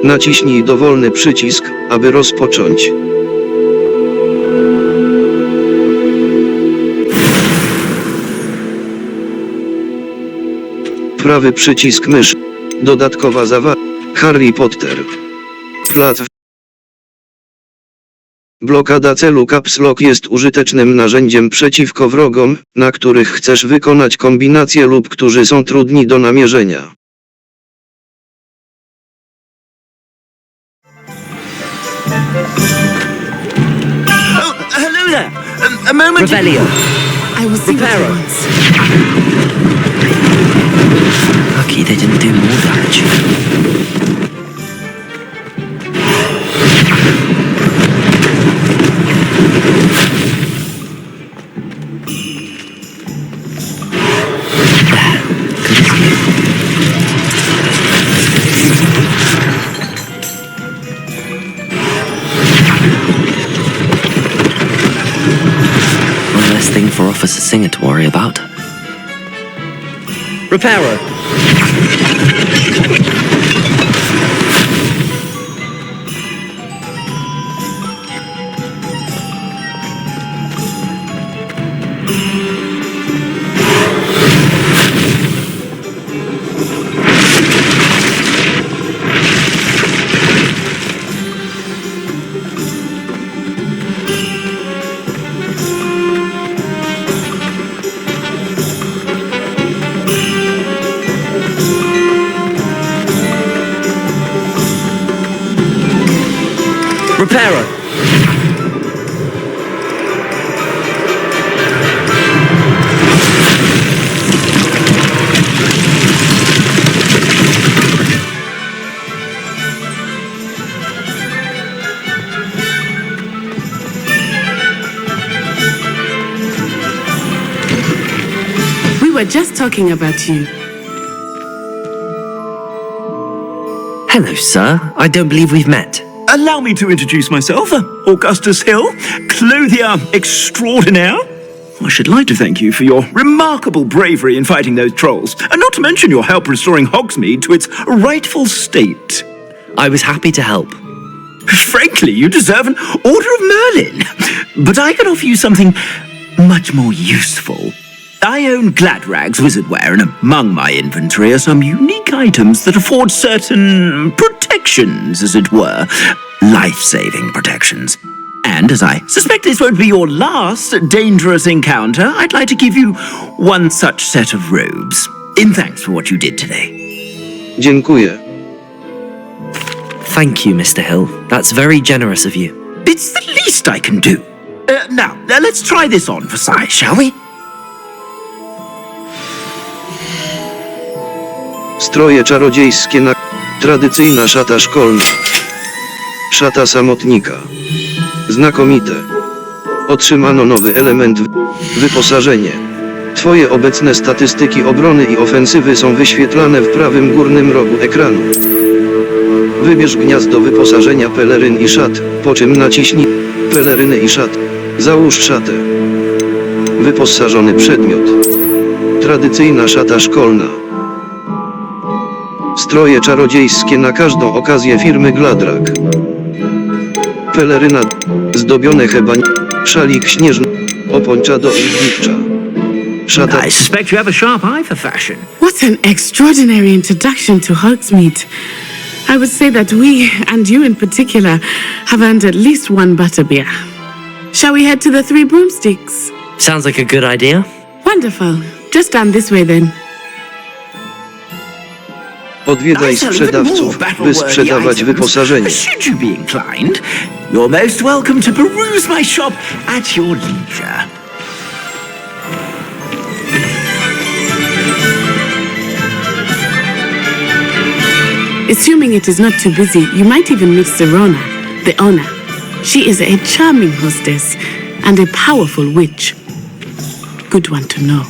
Naciśnij dowolny przycisk, aby rozpocząć. Prawy przycisk myszy. Dodatkowa zawartość. Harry Potter. Plac. Blokada celu Caps Lock jest użytecznym narzędziem przeciwko wrogom, na których chcesz wykonać kombinacje lub którzy są trudni do namierzenia. Oh, hello there. A moment. Revelio. I will see what he Reparo. wants. Lucky they didn't do more damage. Good escape. One less thing for Officer Singer to worry about. Reparo. Reparo. We were just talking about you. Hello, sir. I don't believe we've met. Allow me to introduce myself, Augustus Hill, clothier extraordinaire. I should like to thank you for your remarkable bravery in fighting those trolls, and not to mention your help restoring Hogsmeade to its rightful state. I was happy to help. Frankly, you deserve an Order of Merlin, but I can offer you something much more useful. I own Gladrag's wizardware, and among my inventory are some unique items that afford certain protections, as it were. Life-saving protections. And as I suspect this won't be your last dangerous encounter, I'd like to give you one such set of robes, in thanks for what you did today. Dziękuję. Thank you, Mr. Hill. That's very generous of you. It's the least I can do. Now, let's try this on for size, shall we? Stroje czarodziejskie na... Tradycyjna szata szkolna. Szata samotnika. Znakomite. Otrzymano nowy element. Wyposażenie. Twoje obecne statystyki obrony i ofensywy są wyświetlane w prawym górnym rogu ekranu. Wybierz gniazdo wyposażenia peleryn i szat, po czym naciśnij peleryny i szat. Załóż szatę. Wyposażony przedmiot. Tradycyjna szata szkolna. Stroje czarodziejskie na każdą okazję firmy Gladrag. Peleryna zdobione hebań. Szalik śnieżny. Opończa do iglicza. Szata. I suspect you have a sharp eye for fashion. What an extraordinary introduction to Hogsmeade. I would say that we, and you in particular, have earned at least one butterbeer. Shall we head to the Three Broomsticks? Sounds like a good idea. Wonderful. Just down this way then. Odwiedzaj sprzedawców, by sprzedawać wyposażenie. Should you be inclined, you're most welcome to peruse my shop at your leisure. Assuming it is not too busy, you might even meet Serona, the owner. She is a charming hostess and a powerful witch. Good one to know.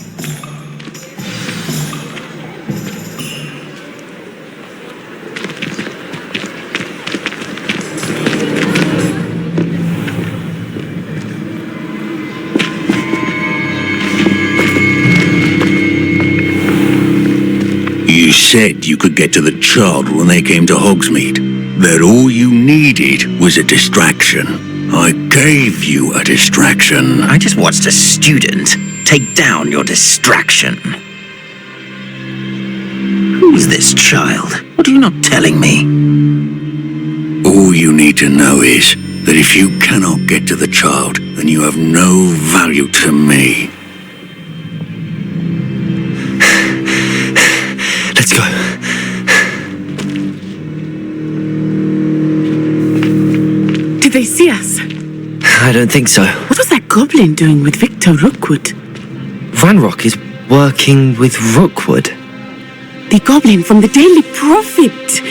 You said you could get to the child when they came to Hogsmeade. that all you needed was a distraction. I gave you a distraction. I just watched a student take down your distraction. Who's this child? What are you not telling me? All you need to know is that if you cannot get to the child, then you have no value to me. Let's go. Did they see us? I don't think so. What was that goblin doing with Victor Rookwood? Ranrock is working with Rookwood. The goblin from the Daily Prophet.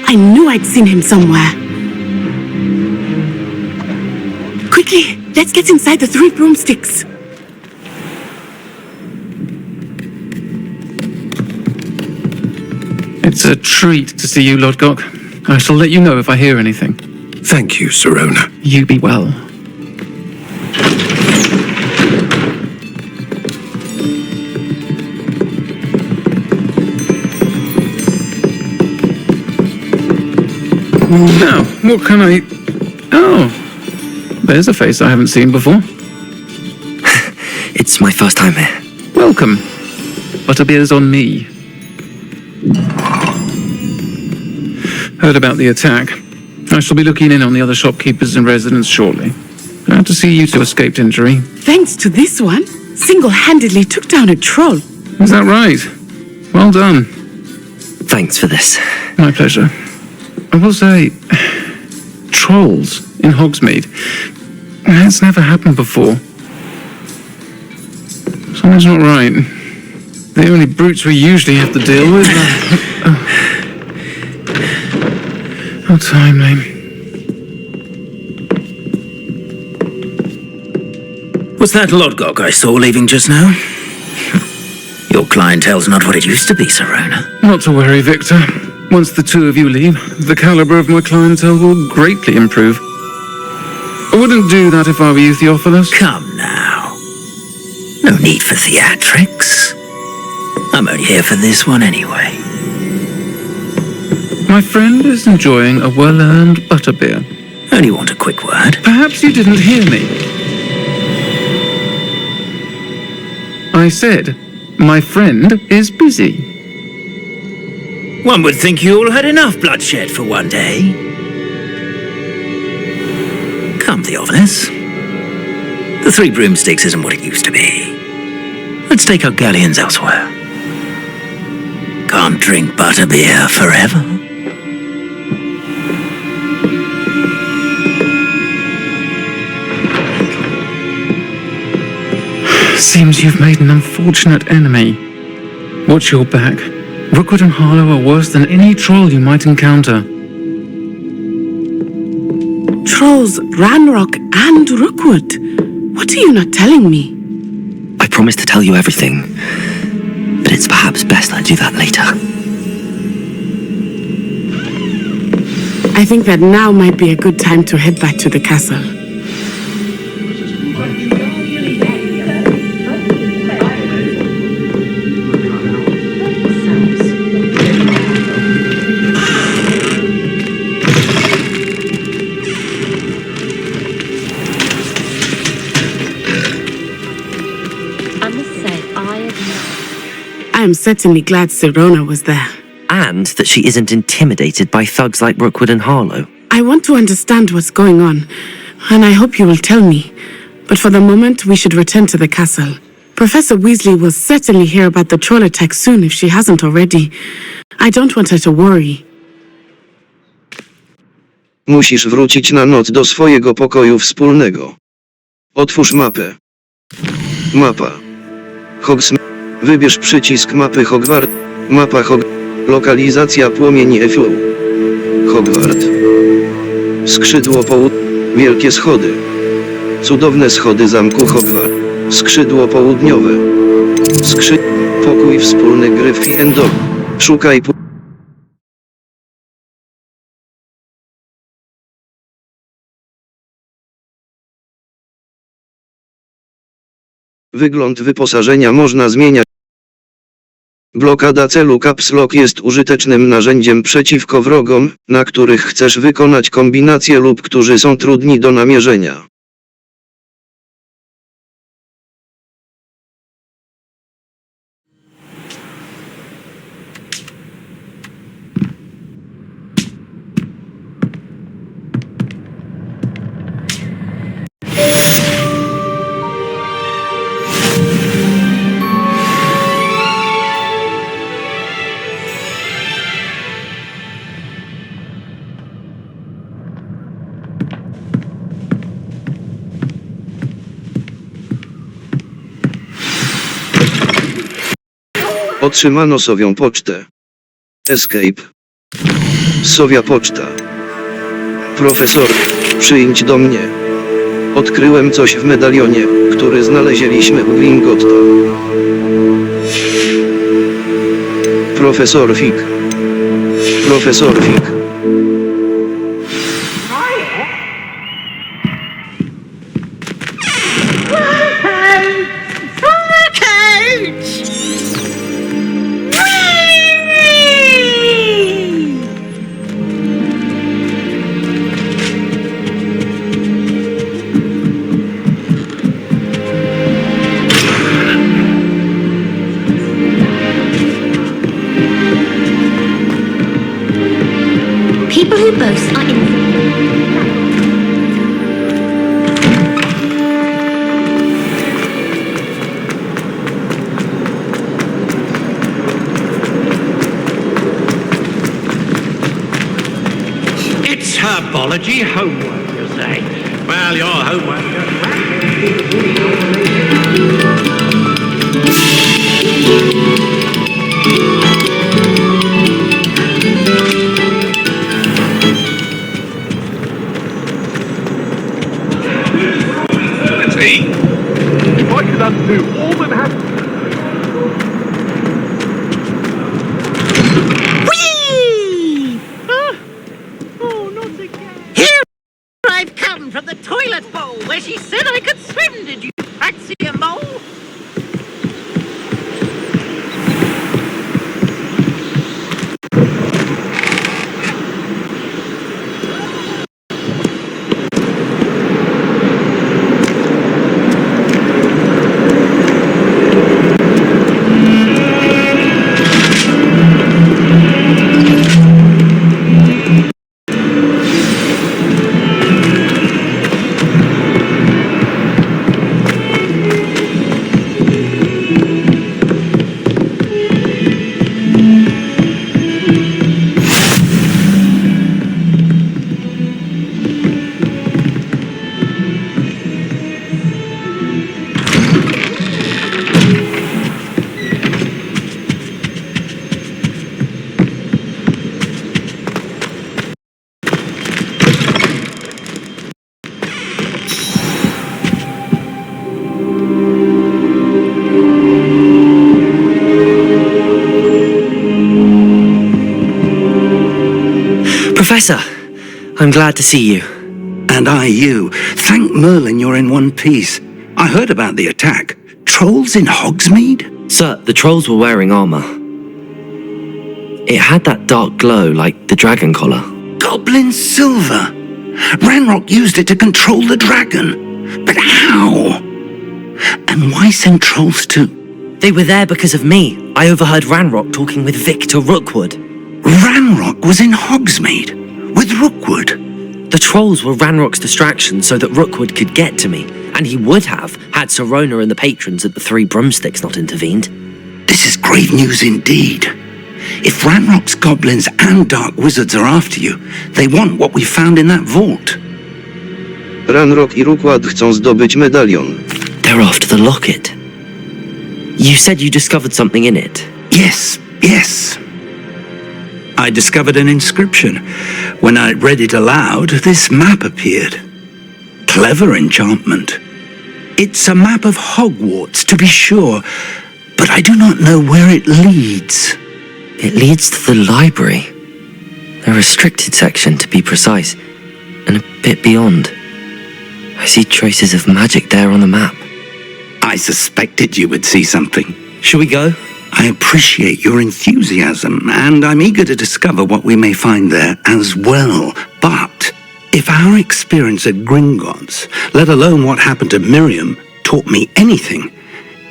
I knew I'd seen him somewhere. Quickly, let's get inside the 3 broomsticks. It's a treat to see you, Lodgok. I shall let you know if I hear anything. Thank you, Serona. You be well. Now, what can I... Oh, there's a face I haven't seen before. It's my first time here. Welcome. Butterbeer's on me. Heard about the attack. I shall be looking in on the other shopkeepers and residents shortly. Glad to see you two escaped injury. Thanks to this one, single-handedly took down a troll. Is that right? Well done. Thanks for this. My pleasure. I will say, trolls in Hogsmeade. It's never happened before. Something's not right. The only brutes we usually have to deal with are... How timely. Was that Lodgok I saw leaving just now? Your clientele's not what it used to be, Serona. Not to worry, Victor. Once the two of you leave, the caliber of my clientele will greatly improve. I wouldn't do that if I were you, Theophilus. Come now. No need for theatrics. I'm only here for this one anyway. My friend is enjoying a well-earned butterbeer. Only want a quick word. Perhaps you didn't hear me. I said, my friend is busy. One would think you all had enough bloodshed for one day. Come, Theophilus. The 3 broomsticks isn't what it used to be. Let's take our galleons elsewhere. Can't drink butterbeer forever. Seems you've made an unfortunate enemy. Watch your back. Rookwood and Harlow are worse than any troll you might encounter. Trolls, Ranrock, and Rookwood. What are you not telling me? I promised to tell you everything, but it's perhaps best I do that later. I think that now might be a good time to head back to the castle. I am certainly glad Serona was there. And that she isn't intimidated by thugs like Rookwood and Harlow. I want to understand what's going on, and I hope you will tell me. But for the moment, we should return to the castle. Professor Weasley will certainly hear about the troll attack soon if she hasn't already. I don't want her to worry. Musisz wrócić na noc do swojego pokoju wspólnego. Otwórz mapę. Mapa. Hogsmeade. Wybierz przycisk mapy Hogwart. Mapa Lokalizacja płomieni Eflu. Hogwart. Skrzydło południe. Wielkie schody. Cudowne schody zamku Hogwart. Skrzydło południowe. Pokój wspólny Gryffindor. Szukaj Wygląd wyposażenia można zmieniać. Blokada celu Caps Lock jest użytecznym narzędziem przeciwko wrogom, na których chcesz wykonać kombinację lub którzy są trudni do namierzenia. Otrzymano sowią pocztę. Escape. Sowia poczta. Profesor, przyjdź do mnie. Odkryłem coś w medalionie, który znaleźliśmy u Gringotta. Profesor Fig. Profesor Fig. People who boast are in. It's herbology homework, you say? Well, your homework If I could undo all that happened. Whee! Oh, not again. Here I've come from the toilet bowl where she said I could swim. Did you fancy a mole? Professor, I'm glad to see you. And I you. Thank Merlin you're in one piece. I heard about the attack. Trolls in Hogsmeade? Sir, the trolls were wearing armor. It had that dark glow like the dragon collar. Goblin silver. Ranrock used it to control the dragon. But how? And why send trolls to... They were there because of me. I overheard Ranrock talking with Victor Rookwood. Ranrock was in Hogsmeade with Rookwood. The trolls were Ranrock's distraction so that Rookwood could get to me, and he would have had Serona and the patrons at the Three Broomsticks not intervened. This is grave news indeed. If Ranrock's goblins and dark wizards are after you, they want what we found in that vault. Ranrock i Rookwood chcą zdobyć medalion. They're after the locket. You said you discovered something in it. Yes. I discovered an inscription. When I read it aloud, this map appeared. Clever enchantment. It's a map of Hogwarts, to be sure, but I do not know where it leads. It leads to the library. A restricted section, to be precise, and a bit beyond. I see traces of magic there on the map. I suspected you would see something. Shall we go? I appreciate your enthusiasm, and I'm eager to discover what we may find there as well. But if our experience at Gringotts, let alone what happened to Miriam, taught me anything,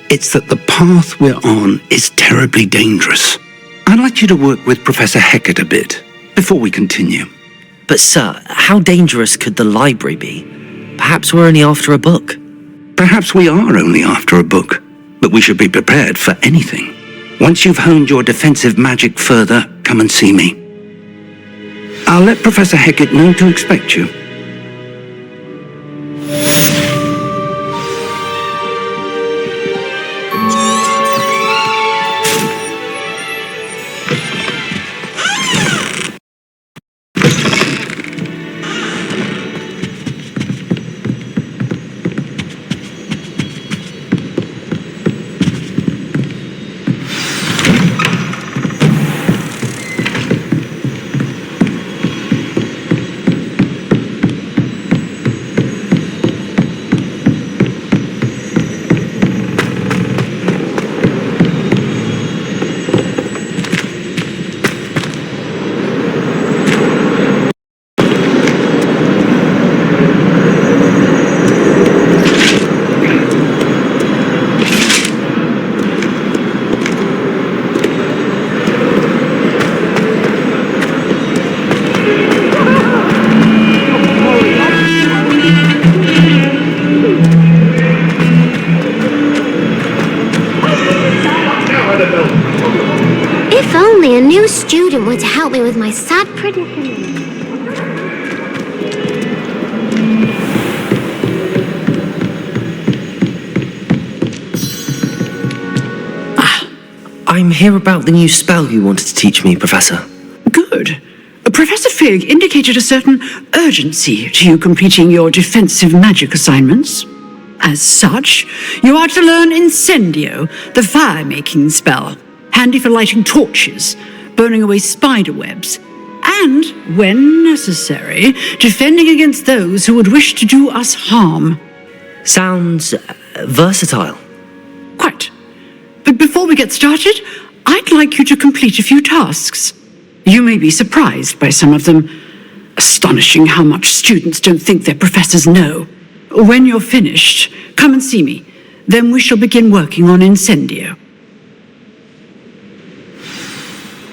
it's that the path we're on is terribly dangerous. I'd like you to work with Professor Hecat a bit before we continue. But sir, how dangerous could the library be? Perhaps we're only after a book. Perhaps we are only after a book, but we should be prepared for anything. Once you've honed your defensive magic further, come and see me. I'll let Professor Hecat know to expect you. If only a new student were to help me with my sad predicament. I'm here about the new spell you wanted to teach me, Professor. Good. Professor Fig indicated a certain urgency to you completing your defensive magic assignments. As such, you are to learn Incendio, the fire-making spell, handy for lighting torches, burning away spider webs, and, when necessary, defending against those who would wish to do us harm. Sounds versatile. Quite. But before we get started, I'd like you to complete a few tasks. You may be surprised by some of them. Astonishing how much students don't think their professors know. When you're finished, come and see me. Then we shall begin working on Incendio.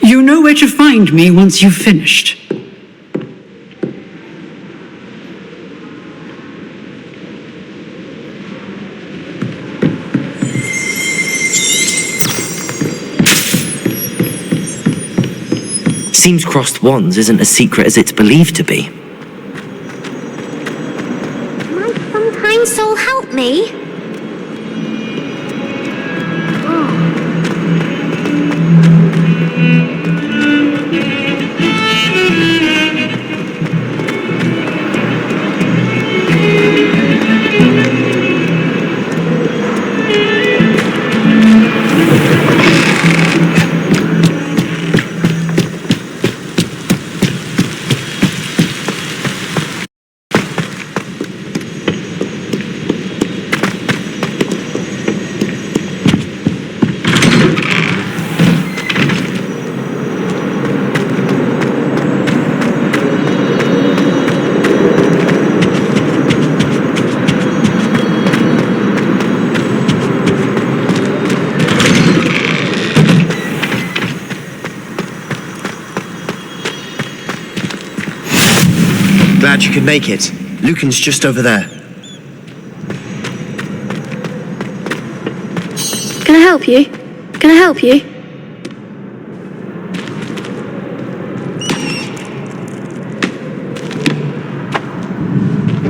You know where to find me once you've finished. Seems crossed wands isn't as secret as it's believed to be. Might some kind soul help me? Glad you could make it. Lucan's just over there. Can I help you? Can I help you?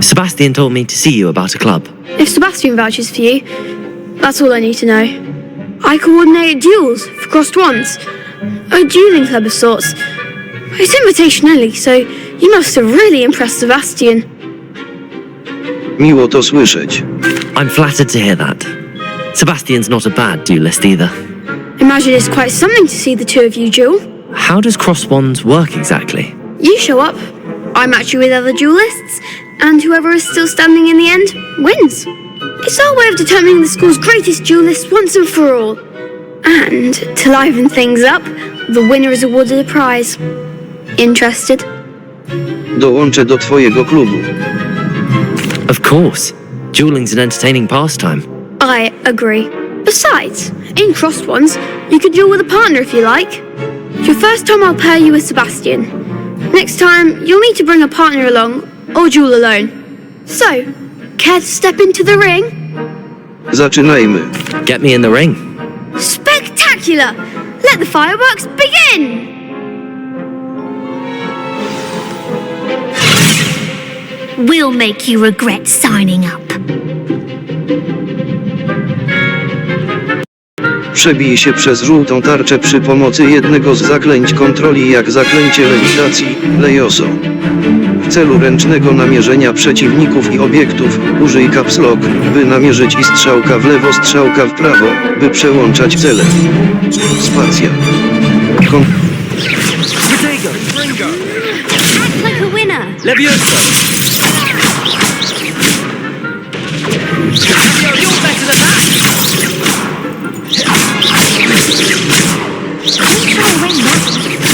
Sebastian told me to see you about a club. If Sebastian vouches for you, that's all I need to know. I coordinate duels for crossed wands. A dueling club of sorts. It's invitation only, so you must have really impressed Sebastian. Miło to słyszeć. I'm flattered to hear that. Sebastian's not a bad duelist either. Imagine it's quite something to see the two of you duel. How does cross wands work exactly? You show up, I match you with other duelists, and whoever is still standing in the end wins. It's our way of determining the school's greatest duelist once and for all. And to liven things up, the winner is awarded a prize. Interested? Dołączę do twojego klubu. Of course. Dueling's an entertaining pastime. I agree. Besides, in crossed ones, you can duel with a partner if you like. Your first time I'll pair you with Sebastian. Next time, you'll need to bring a partner along, or duel alone. So, care to step into the ring? Zaczynajmy. Get me in the ring. Spectacular! Let the fireworks begin! We'll make you regret signing up. Przebij się przez żółtą tarczę przy pomocy jednego z zaklęć kontroli, jak zaklęcie lewitacji, Lejoso. W celu ręcznego namierzenia przeciwników i obiektów, użyj caps lock, by namierzyć i strzałka w lewo, strzałka w prawo, by przełączać cele. Spacja. Act like a winner. Levioso! You're better than that! Don't try and win that.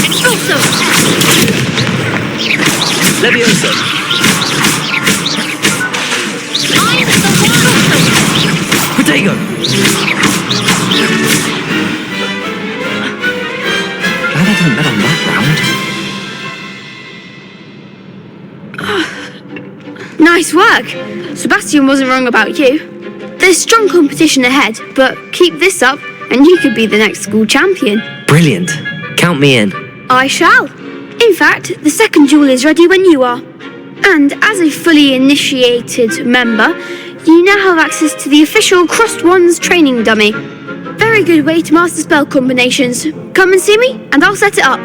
Expulso! Levioso! I'm the one! Protego! Glad I didn't bet on that round. Nice work! Sebastian wasn't wrong about you. There's strong competition ahead, but keep this up and you could be the next school champion. Brilliant. Count me in. I shall. In fact, the second duel is ready when you are. And as a fully initiated member, you now have access to the official Crossed Wands training dummy. Very good way to master spell combinations. Come and see me, and I'll set it up.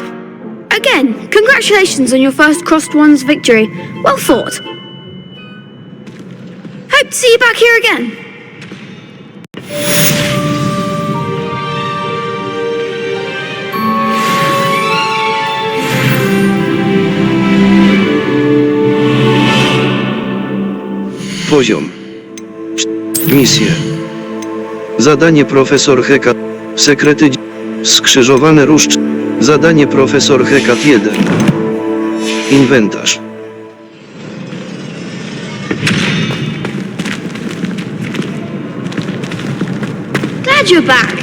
Again, congratulations on your first Crossed Wands victory. Well fought. Hope to see you back here again. Poziom. Misje. Zadanie profesor Hecat. Sekrety. Skrzyżowane różdż. Zadanie profesor Hecat 1. Inwentarz. Glad you're back.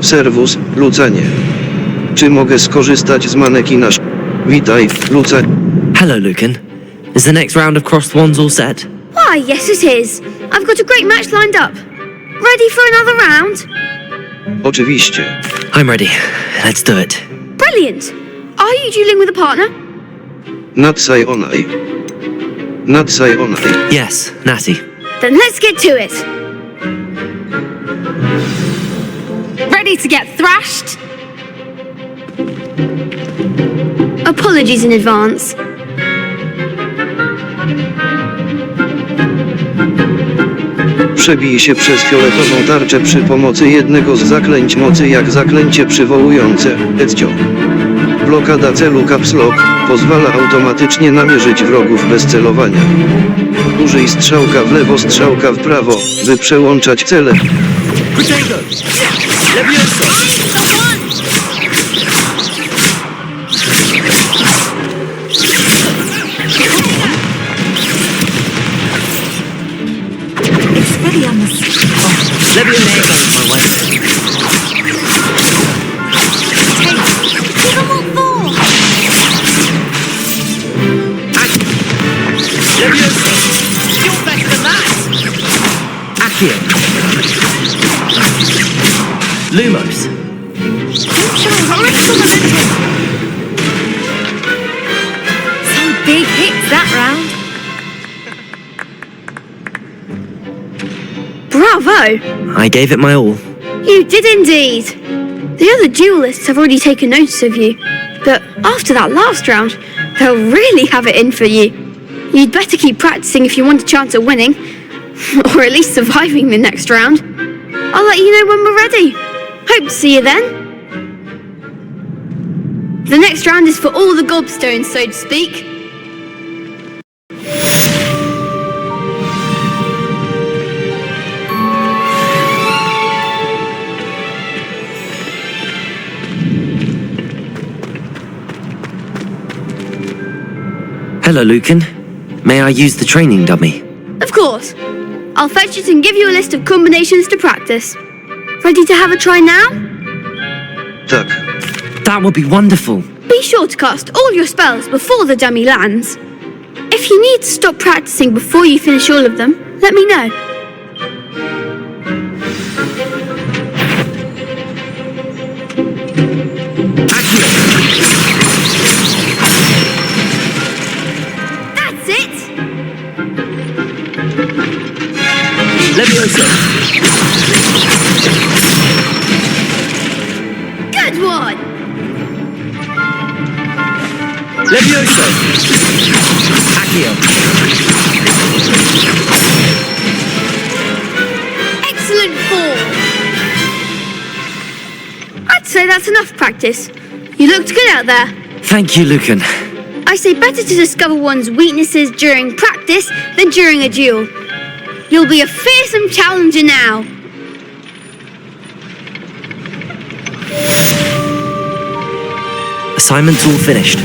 Serwus, Lucanie. Czy mogę skorzystać z manekina? Witaj, Lucanie. Hello, Lucan. Is the next round of Crossed Wands all set? Why, yes it is. I've got a great match lined up. Ready for another round? Oczywiście. I'm ready. Let's do it. Brilliant. Are you dueling with a partner? Natsai onai. Natsai onai. Yes, Natty. Then let's get to it. Ready to get thrashed? Apologies in advance. Przebij się przez fioletową tarczę przy pomocy jednego z zaklęć mocy, jak zaklęcie przywołujące, Ezio. Blokada celu caps lock pozwala automatycznie namierzyć wrogów bez celowania. Użyj strzałka w lewo, strzałka w prawo, by przełączać cele. Protego! Levioso! Levioso! My way. Give them all four! Levioso! You're better than that! Accio. Lumos. Some big hits that round. Bravo! I gave it my all. You did indeed. The other duelists have already taken notice of you, but after that last round, they'll really have it in for you. You'd better keep practicing if you want a chance at winning, or at least surviving the next round. I'll let you know when we're ready. Hope to see you then. The next round is for all the gobstones, so to speak. Hello, Lucan. May I use the training dummy? Of course. I'll fetch it and give you a list of combinations to practice. Ready to have a try now? Tak. That would be wonderful. Be sure to cast all your spells before the dummy lands. If you need to stop practicing before you finish all of them, let me know. That's it! Levioso. Good one! Levioso. Accio. Excellent fall! I'd say that's enough practice. You looked good out there. Thank you, Lucan. I say better to discover one's weaknesses during practice than during a duel. You'll be a fearsome challenger now. Assignment's all finished.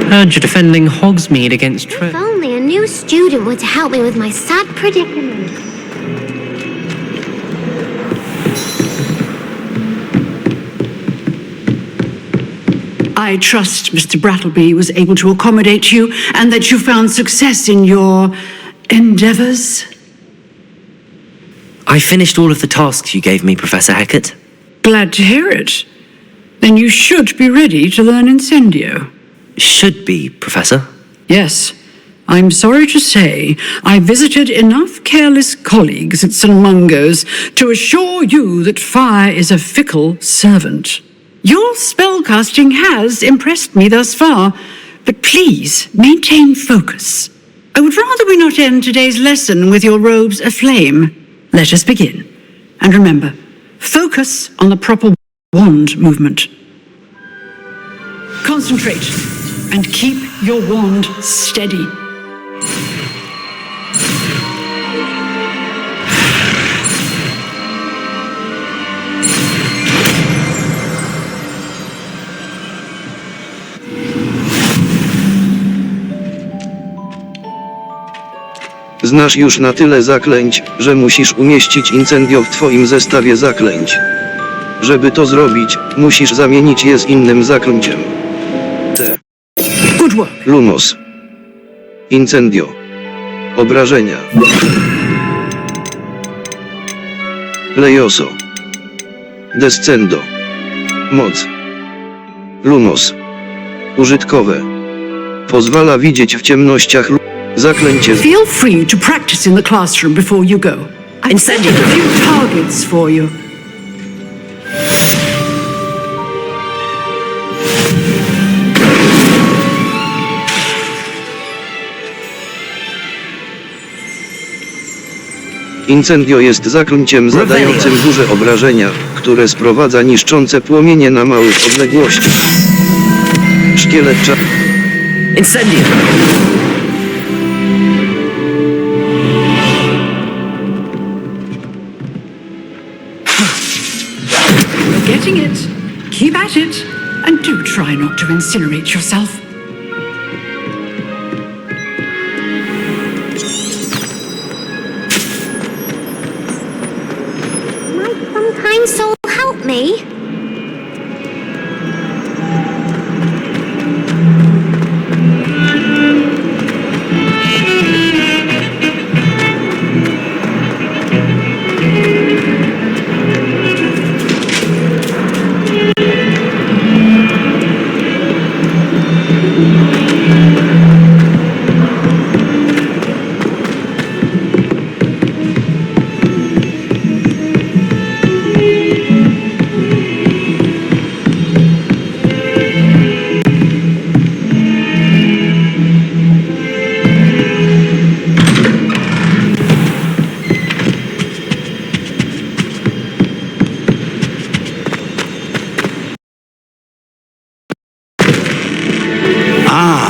Heard you're defending Hogsmeade against If only a new student were to help me with my sad predicament. I trust Mr. Brattleby was able to accommodate you and that you found success in your endeavors. I finished all of the tasks you gave me, Professor Hecat. Glad to hear it. Then you should be ready to learn Incendio. Should be, Professor. Yes. I'm sorry to say I visited enough careless colleagues at St. Mungo's to assure you that fire is a fickle servant. Your spellcasting has impressed me thus far, but please maintain focus. I would rather we not end today's lesson with your robes aflame. Let us begin. And remember, focus on the proper wand movement. Concentrate and keep your wand steady. Znasz już na tyle zaklęć, że musisz umieścić incendio w twoim zestawie zaklęć. Żeby to zrobić, musisz zamienić je z innym zaklęciem. T. Good work. Lumos. Incendio. Obrażenia. Lejoso. Descendo. Moc. Lumos. Użytkowe. Pozwala widzieć w ciemnościach. Zaklęcie. Feel free to practice in the classroom before you go. I've set a few targets for you. Incendio jest zaklęciem zadającym duże obrażenia, które sprowadza niszczące płomienie na małych odległościach. Szkielet Incendio! You're getting it. Keep at it. And do try not to incinerate yourself. Sometimes so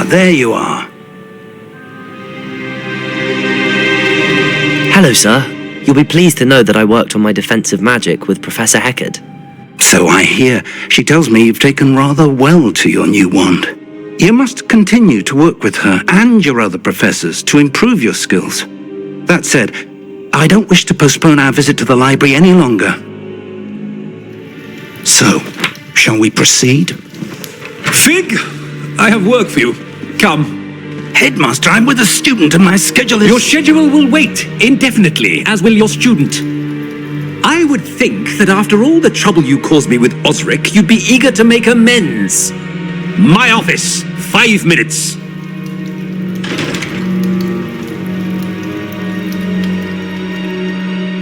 There you are. Hello, sir. You'll be pleased to know that I worked on my defensive magic with Professor Heckard. So I hear. She tells me you've taken rather well to your new wand. You must continue to work with her and your other professors to improve your skills. That said, I don't wish to postpone our visit to the library any longer. So, shall we proceed? Fig, I have work for you. Come. Headmaster, I'm with a student and my schedule is... Your schedule will wait indefinitely, as will your student. I would think that after all the trouble you caused me with Osric, you'd be eager to make amends. My office, 5 minutes.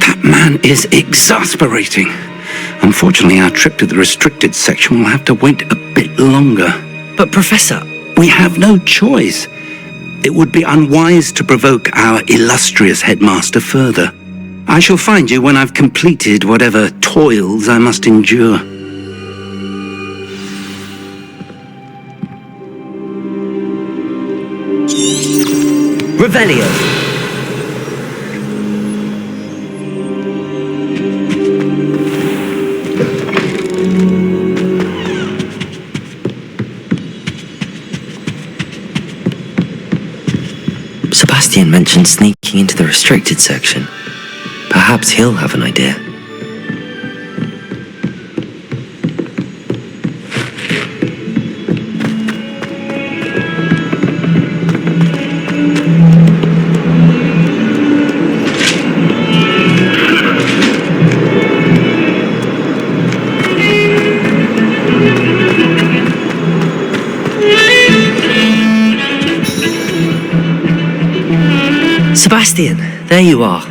That man is exasperating. Unfortunately, our trip to the restricted section will have to wait a bit longer. But, Professor... We have no choice. It would be unwise to provoke our illustrious headmaster further. I shall find you when I've completed whatever toils I must endure. Revelio. Sebastian mentioned sneaking into the restricted section. Perhaps he'll have an idea. Sebastian, there you are.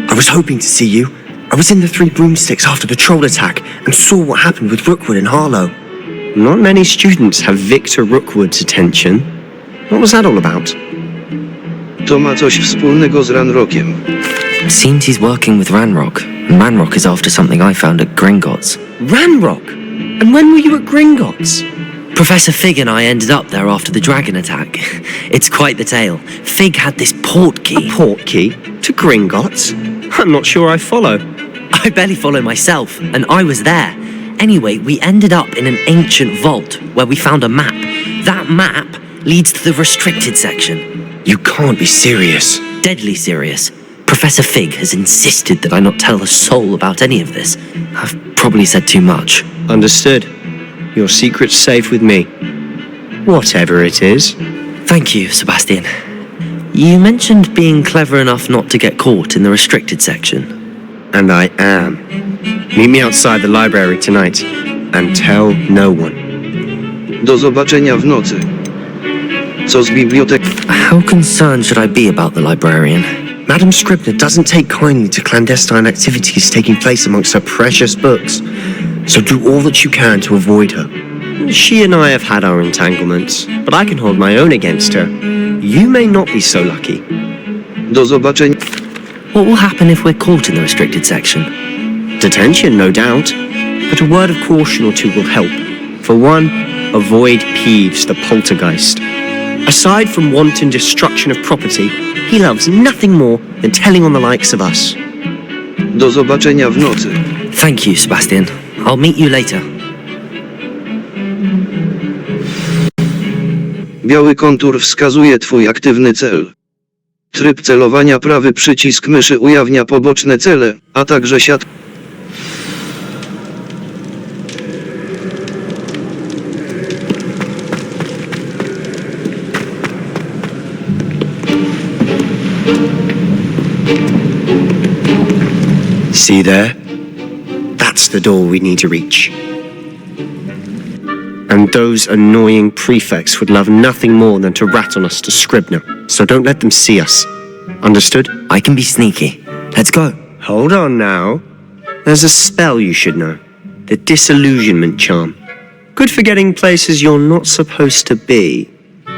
I was hoping to see you. I was in the Three Broomsticks after the troll attack and saw what happened with Rookwood and Harlow. Not many students have Victor Rookwood's attention. What was that all about? To ma coś wspólnego z Ranrockiem. Seems he's working with Ranrock, and Ranrock is after something I found at Gringotts. Ranrock? And when were you at Gringotts? Professor Fig and I ended up there after the dragon attack. It's quite the tale. Fig had this port key. A port key? To Gringotts? I'm not sure I follow. I barely follow myself, and I was there. Anyway, we ended up in an ancient vault where we found a map. That map leads to the restricted section. You can't be serious. Deadly serious. Professor Fig has insisted that I not tell a soul about any of this. I've probably said too much. Understood. Your secret's safe with me. Whatever it is. Thank you, Sebastian. You mentioned being clever enough not to get caught in the restricted section. And I am. Meet me outside the library tonight. And tell no one. Do zobaczenia w nocy. Co z biblioteką? How concerned should I be about the librarian? Madam Scribner doesn't take kindly to clandestine activities taking place amongst her precious books. So do all that you can to avoid her. She and I have had our entanglements, but I can hold my own against her. You may not be so lucky. Do zobaczenia. What will happen if we're caught in the restricted section? Detention, no doubt. But a word of caution or two will help. For one, avoid Peeves, the poltergeist. Aside from wanton destruction of property, he loves nothing more than telling on the likes of us. Do zobaczenia w nocy. Thank you, Sebastian. I'll meet you later. Biały kontur wskazuje twój aktywny cel. Tryb celowania, prawy przycisk myszy ujawnia poboczne cele, a także siat. See there? That's the door we need to reach. And Those annoying prefects would love nothing more than to rat on us to Scribner, so don't let them see us. Understood? I can be sneaky. Let's go. Hold on now. There's a spell you should know. The Disillusionment Charm. Good for getting places you're not supposed to be.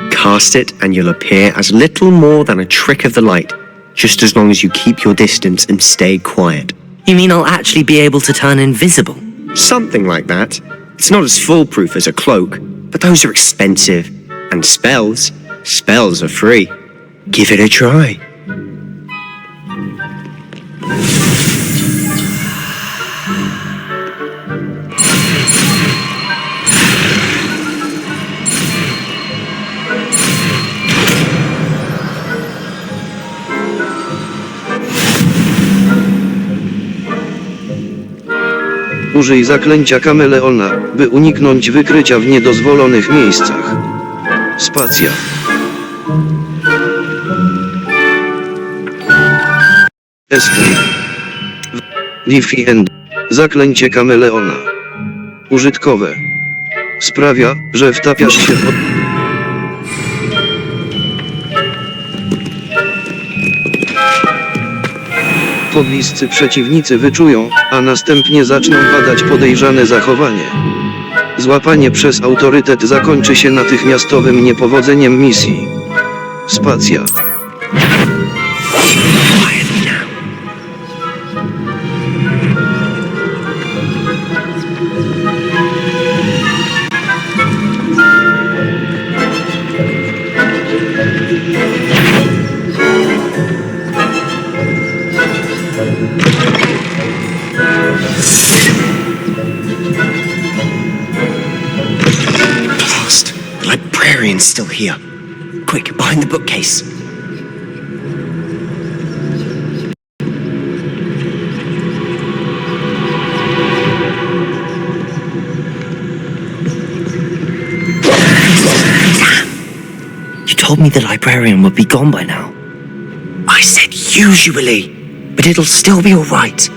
Cast it and you'll appear as little more than a trick of the light, just as long as you keep your distance and stay quiet. You mean I'll actually be able to turn invisible? Something like that. It's not as foolproof as a cloak, but those are expensive. And spells are free. Give it a try. Użyj zaklęcia kameleona, by uniknąć wykrycia w niedozwolonych miejscach. Spacja. Escape. Diffy End. Zaklęcie kameleona. Użytkowe. Sprawia, że wtapiasz się pod... Pobliscy przeciwnicy wyczują, a następnie zaczną badać podejrzane zachowanie. Złapanie przez autorytet zakończy się natychmiastowym niepowodzeniem misji. Spacja. Still here. Quick, behind the bookcase. You told me the librarian would be gone by now. I said usually, but it'll still be all right.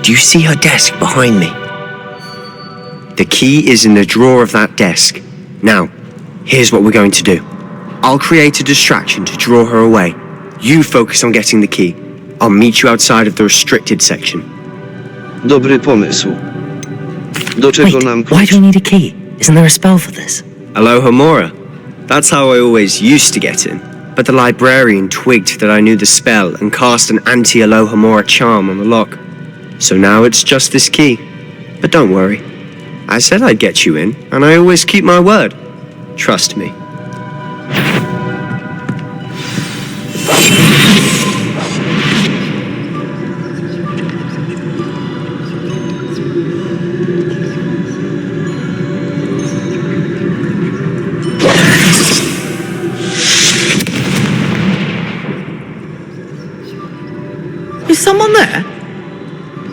Do you see her desk behind me? The key is in the drawer of that desk. Now, here's what we're going to do. I'll create a distraction to draw her away. You focus on getting the key. I'll meet you outside of the restricted section. Dobry pomysł. Do czego nam Wait, why do we need a key? Isn't there a spell for this? Alohomora. That's how I always used to get in. But the librarian twigged that I knew the spell and cast an anti-Alohomora charm on the lock. So now it's just this key. But don't worry. I said I'd get you in, and I always keep my word. Trust me. Is someone there?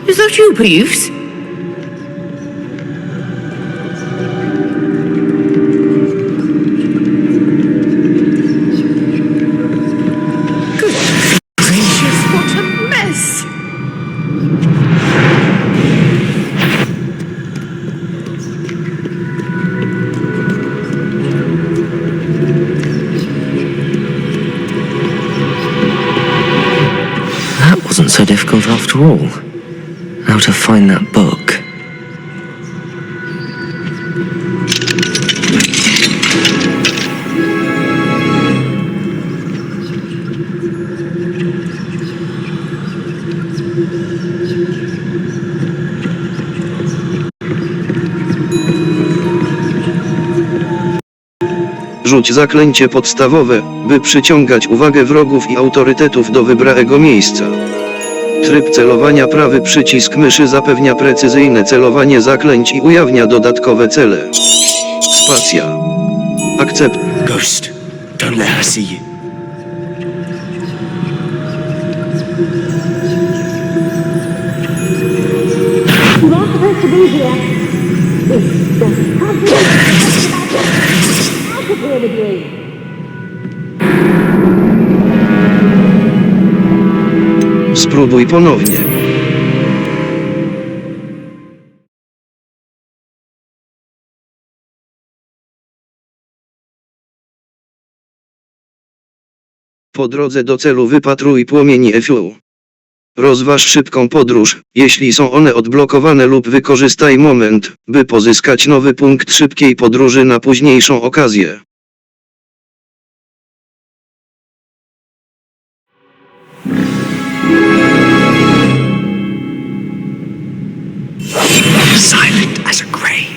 Is that you, Peeves? Wasn't so difficult after all. How to find that book? Rzuć zaklęcie podstawowe, by przyciągać uwagę wrogów i autorytetów do wybranego miejsca. Tryb celowania. Prawy przycisk myszy zapewnia precyzyjne celowanie zaklęć i ujawnia dodatkowe cele. Spacja. Akcept. Ghost, don't let her see you. Spróbuj ponownie. Po drodze do celu wypatruj płomieni EFU. Rozważ szybką podróż, jeśli są one odblokowane, lub wykorzystaj moment, by pozyskać nowy punkt szybkiej podróży na późniejszą okazję. Silent as a grave.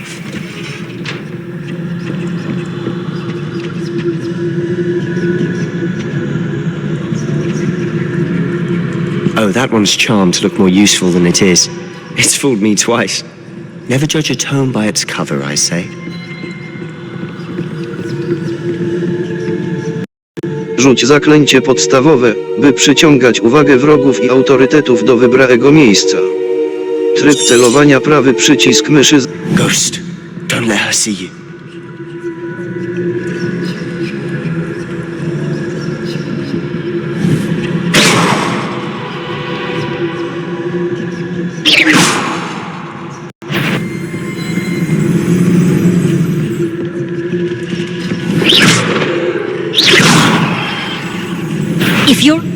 Oh, that one's charmed to look more useful than it is. It's fooled me twice. Never judge a tome by its cover, I say. Rzuć zaklęcie podstawowe, by przyciągać uwagę wrogów i autorytetów do wybranego miejsca. Tryb celowania, prawy przycisk myszy. Ghost, don't let her see you.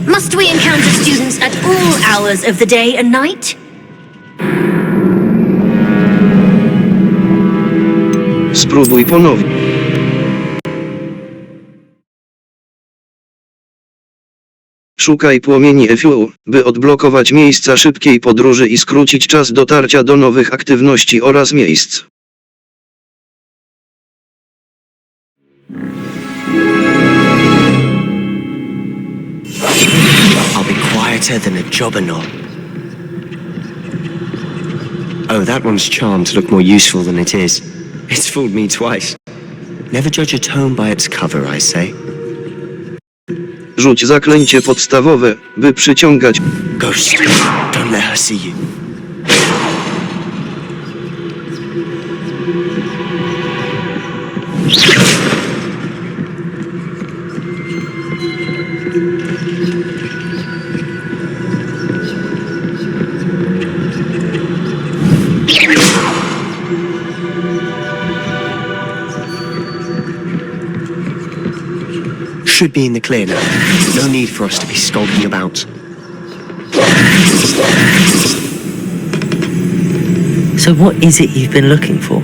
Must we encounter students at all hours of the day and night? Spróbuj ponownie. Szukaj płomieni EFU, by odblokować miejsca szybkiej podróży i skrócić czas dotarcia do nowych aktywności oraz miejsc. I'll be quieter than a jobberknoll. Oh, that one's charmed to look more useful than it is. It's fooled me twice. Never judge a tome by its cover, I say. Rzuć zaklęcie podstawowe, by przyciągać. Ghost, don't let her see you. Should be in the clear now. No need for us to be skulking about. So what is it you've been looking for?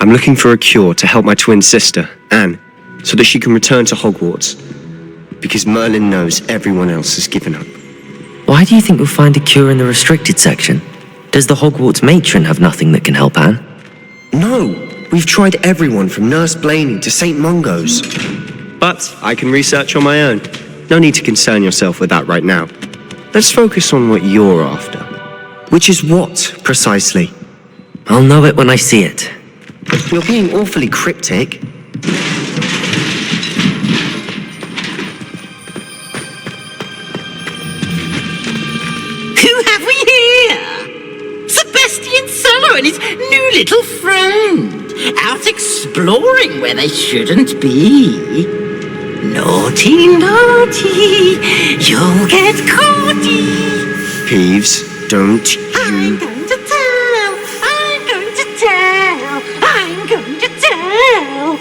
I'm looking for a cure to help my twin sister, Anne, so that she can return to Hogwarts. Because Merlin knows everyone else has given up. Why do you think you'll find a cure in the restricted section? Does the Hogwarts matron have nothing that can help Anne? No! We've tried everyone from Nurse Blaney to St. Mungo's. But I can research on my own. No need to concern yourself with that right now. Let's focus on what you're after. Which is what, precisely? I'll know it when I see it. You're being awfully cryptic. Who have we here? Sebastian Solo and his new little friend, out exploring where they shouldn't be. Naughty, naughty, you'll get caughty. Peeves, don't you... I'm going to tell, I'm going to tell, I'm going to tell.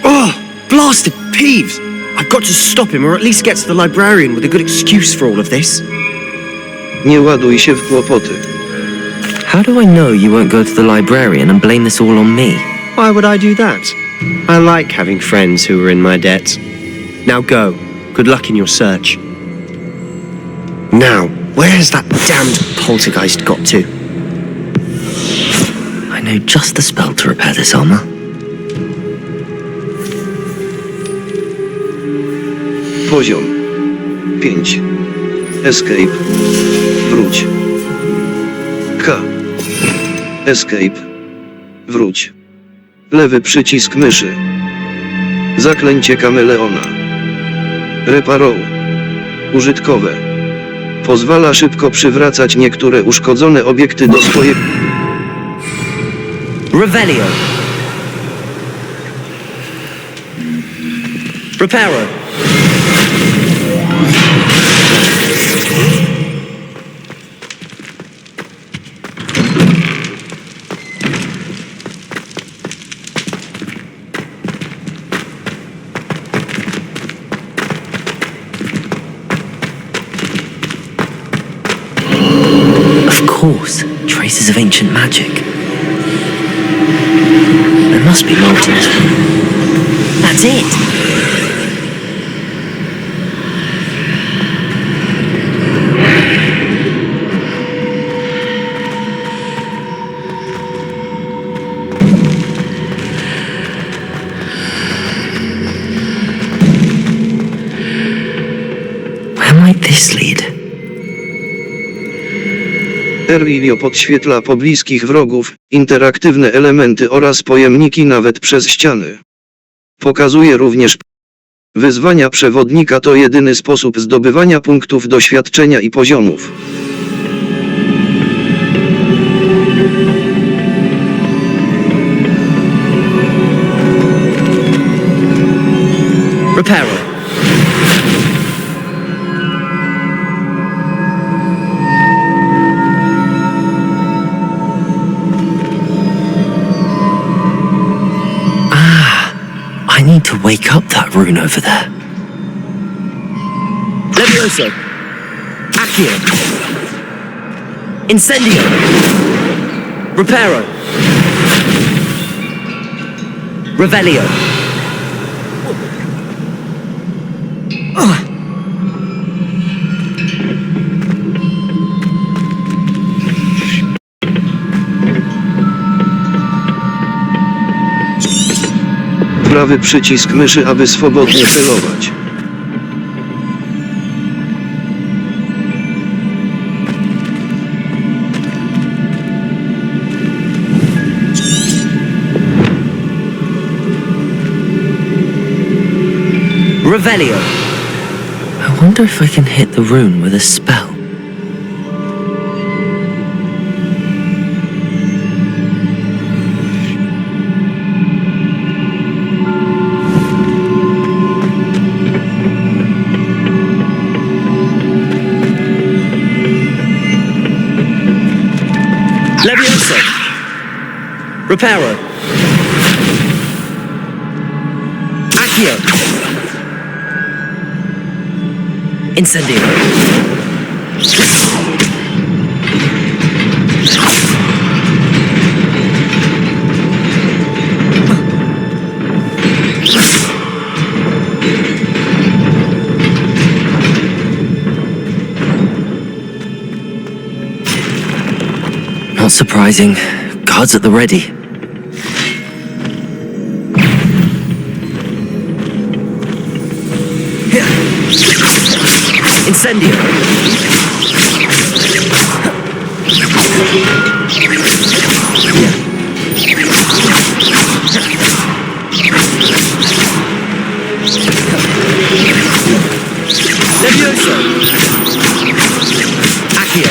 Oh, blasted Peeves! I've got to stop him, or at least get to the librarian with a good excuse for all of this. Nie ładuj się w kłopoty. How do I know you won't go to the librarian and blame this all on me? Why would I do that? I like having friends who are in my debt. Now go. Good luck in your search. Now, where has that damned poltergeist got to? I know just the spell to repair this armor. Poziom 5. Escape. Wróć. K. Escape. Wróć. Lewy przycisk myszy. Zaklęcie kameleona. Reparow. Użytkowe. Pozwala szybko przywracać niektóre uszkodzone obiekty do swojego... Revelio. Reparo. walls, traces of ancient magic. There must be mountains. That's it! Where might this lead? Erilio podświetla pobliskich wrogów, interaktywne elementy oraz pojemniki nawet przez ściany. Pokazuje również wyzwania przewodnika to jedyny sposób zdobywania punktów doświadczenia i poziomów. Reparo. I need to wake up that rune over there. Levioso. Accio. Incendio. Reparo. Revelio. Prawy przycisk myszy, aby swobodnie celować. Revelio. I wonder if I can hit the rune with a spell. Levioso. Reparo. Accio. Incendio. Not surprising. Guards at the ready. Incendio. Levioso. Accio.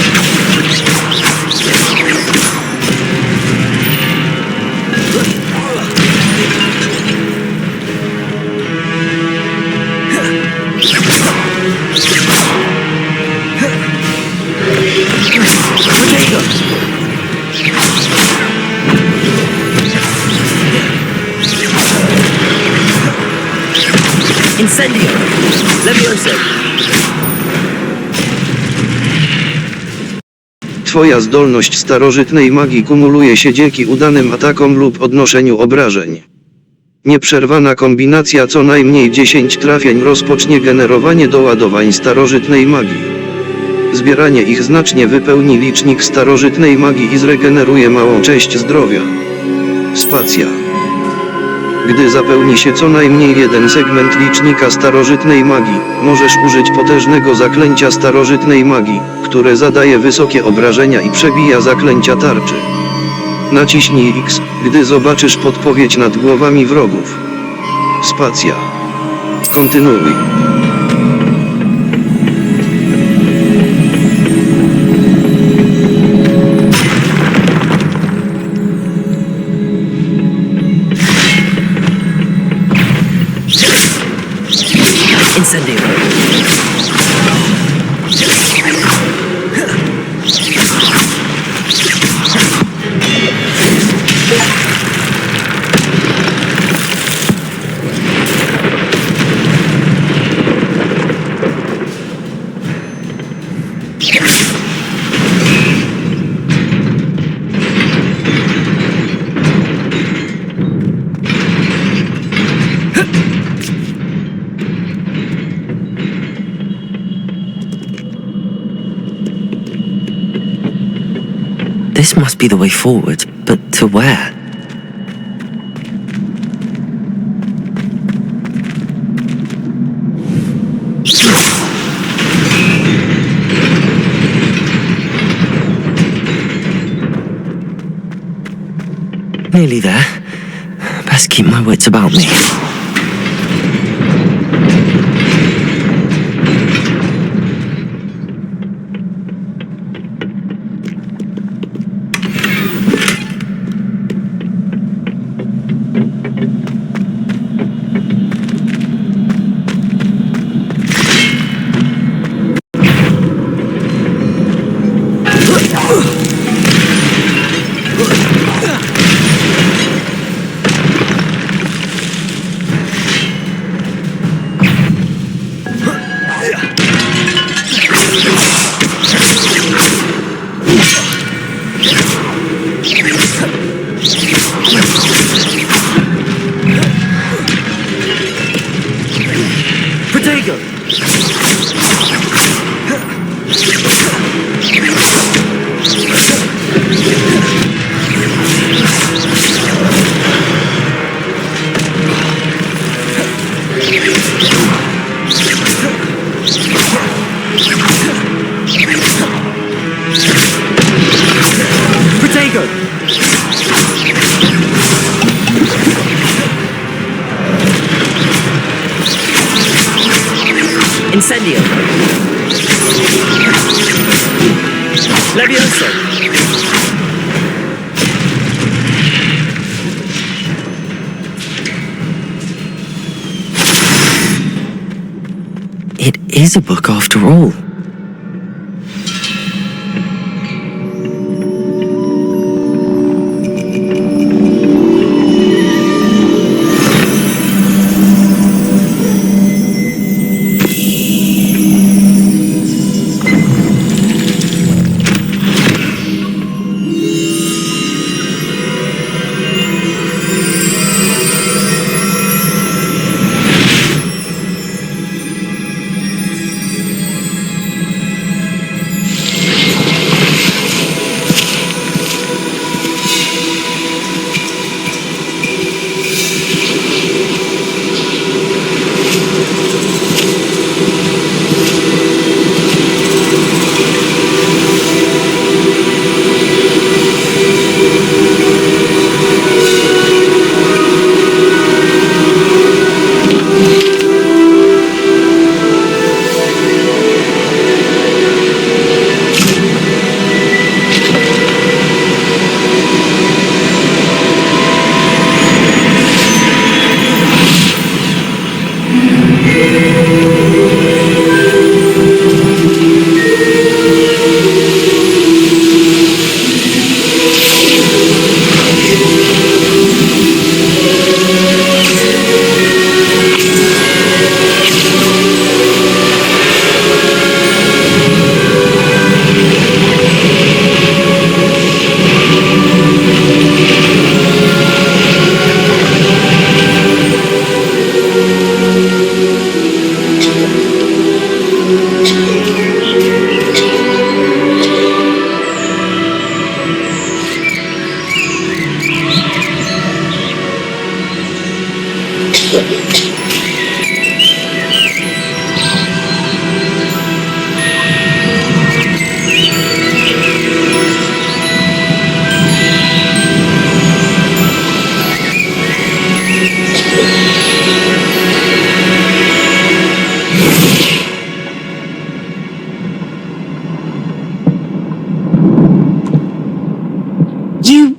Incendio. Levioso. Twoja zdolność starożytnej magii kumuluje się dzięki udanym atakom lub odnoszeniu obrażeń. Nieprzerwana kombinacja co najmniej 10 trafień rozpocznie generowanie doładowań starożytnej magii. Zbieranie ich znacznie wypełni licznik starożytnej magii i zregeneruje małą część zdrowia. Spacja. Gdy zapełni się co najmniej jeden segment licznika starożytnej magii, możesz użyć potężnego zaklęcia starożytnej magii, które zadaje wysokie obrażenia i przebija zaklęcia tarczy. Naciśnij X, gdy zobaczysz podpowiedź nad głowami wrogów. Spacja. Kontynuuj. Incendio. This must be the way forward, but to where? Nearly there. Best keep my wits about me. Incendio. Levioso. It is a book after all.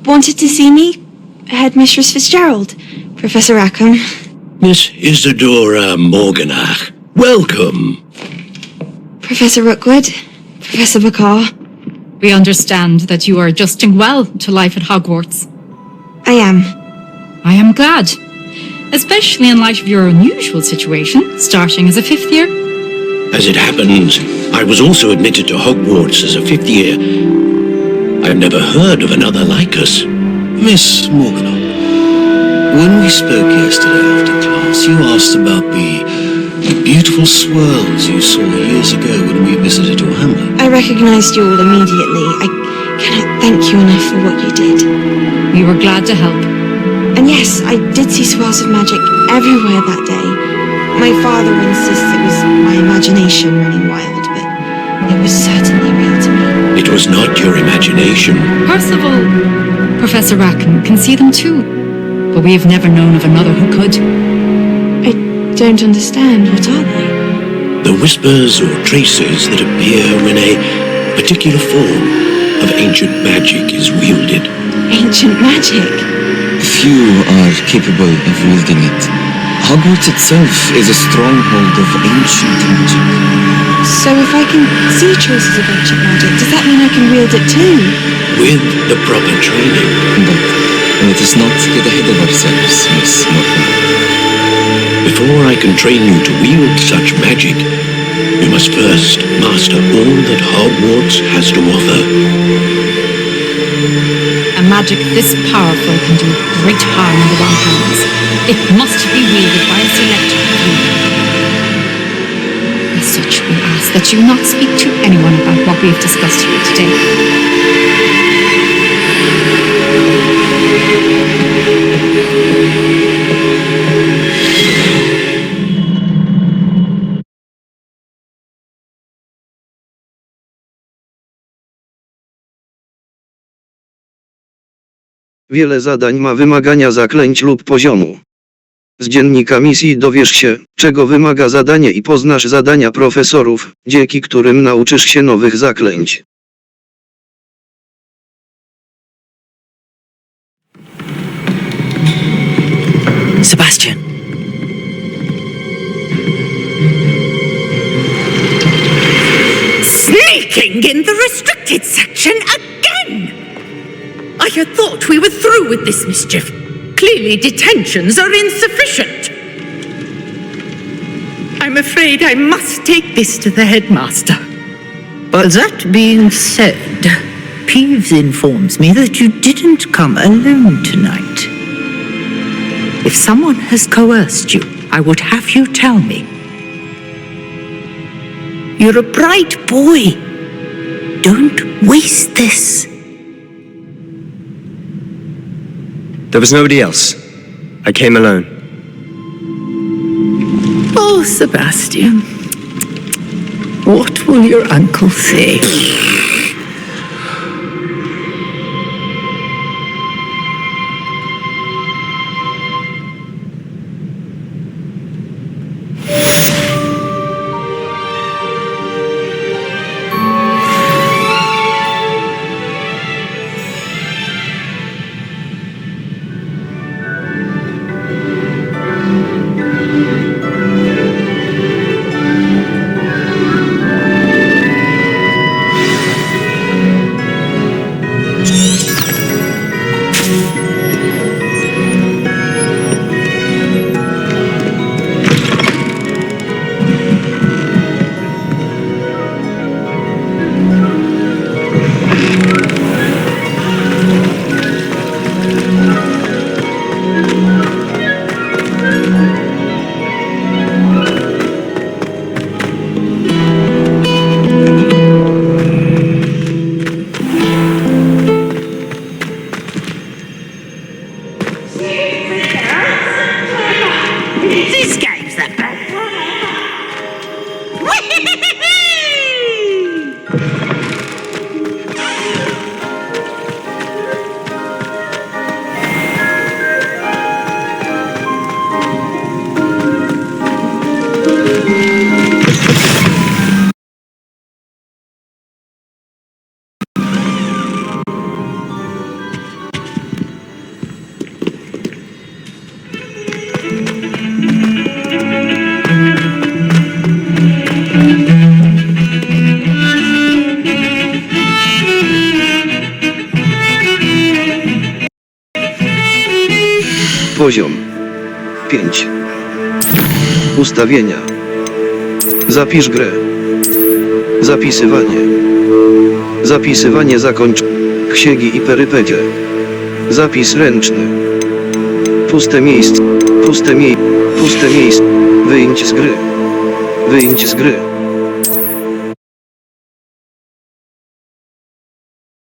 Wanted to see me? Headmistress Fitzgerald, Professor Rackham. Miss Isadora Morganach, welcome. Professor Rookwood, Professor Bakar. We understand that you are adjusting well to life at Hogwarts. I am. I am glad, especially in light of your unusual situation, starting as a fifth year. As it happens, I was also admitted to Hogwarts as a fifth year. I've never heard of another like us. Miss Morganach, when we spoke yesterday after class, you asked about the beautiful swirls you saw years ago when we visited your hamlet. I recognized you all immediately. I cannot thank you enough for what you did. We were glad to help. And yes, I did see swirls of magic everywhere that day. My father insists it was my imagination running wild, but it was certainly real to me. It was not your imagination. Percival, Professor Rackham can see them too, but we have never known of another who could. I don't understand. What are they? The whispers or traces that appear when a particular form of ancient magic is wielded. Ancient magic? Few are capable of wielding it. Hogwarts itself is a stronghold of ancient magic. So if I can see traces of ancient magic, does that mean I can wield it too? With the proper training. But let us not get ahead of ourselves, Miss Morgan. Before I can train you to wield such magic, you must first master all that Hogwarts has to offer. A magic this powerful can do great harm in the wrong hands. It must be wielded by a select few. As such, we ask that you not speak to anyone about what we have discussed here today. Wiele zadań ma wymagania zaklęć lub poziomu. Z dziennika misji dowiesz się, czego wymaga zadanie i poznasz zadania profesorów, dzięki którym nauczysz się nowych zaklęć. Sebastian. Sneaking in the restricted section again! I had thought we were through with this mischief. Clearly detentions are insufficient. I'm afraid I must take this to the headmaster. But that being said, Peeves informs me that you didn't come alone tonight. If someone has coerced you, I would have you tell me. You're a bright boy. Don't waste this. There was nobody else. I came alone. Oh, Sebastian. What will your uncle say? Poziom 5. Ustawienia. Zapisz grę. Zapisywanie. Zapisywanie księgi i perypetie. Zapis ręczny. Puste miejsce. Puste miejsce. Wyjdź z gry. Wyjdź z gry.